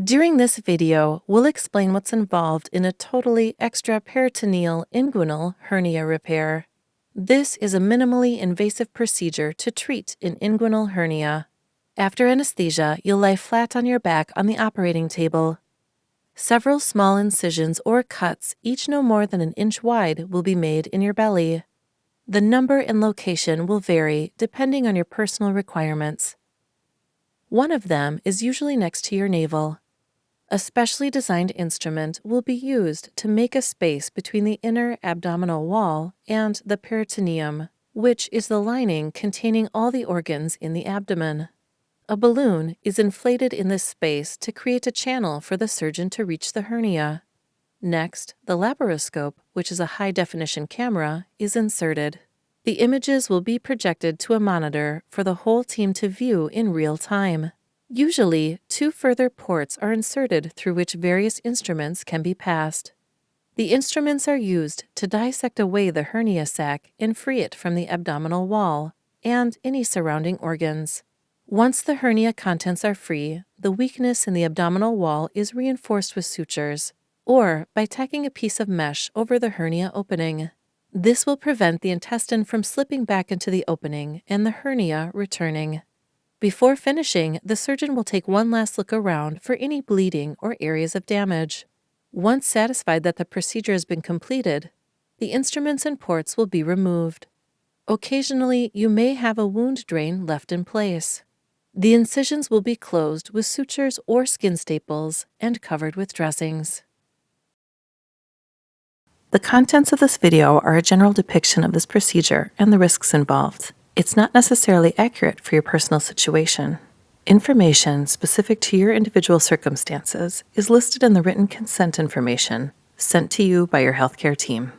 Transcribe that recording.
During this video, we'll explain what's involved in a totally extraperitoneal inguinal hernia repair. This is a minimally invasive procedure to treat an inguinal hernia. After anesthesia, you'll lie flat on your back on the operating table. Several small incisions or cuts, each no more than an inch wide, will be made in your belly. The number and location will vary depending on your personal requirements. One of them is usually next to your navel. A specially designed instrument will be used to make a space between the inner abdominal wall and the peritoneum, which is the lining containing all the organs in the abdomen. A balloon is inflated in this space to create a channel for the surgeon to reach the hernia. Next, the laparoscope, which is a high-definition camera, is inserted. The images will be projected to a monitor for the whole team to view in real time. Usually, 2 further ports are inserted through which various instruments can be passed. The instruments are used to dissect away the hernia sac and free it from the abdominal wall and any surrounding organs. Once the hernia contents are free, the weakness in the abdominal wall is reinforced with sutures, or by tacking a piece of mesh over the hernia opening. This will prevent the intestine from slipping back into the opening and the hernia returning. Before finishing, the surgeon will take one last look around for any bleeding or areas of damage. Once satisfied that the procedure has been completed, the instruments and ports will be removed. Occasionally, you may have a wound drain left in place. The incisions will be closed with sutures or skin staples and covered with dressings. The contents of this video are a general depiction of this procedure and the risks involved. It's not necessarily accurate for your personal situation. Information specific to your individual circumstances is listed in the written consent information sent to you by your healthcare team.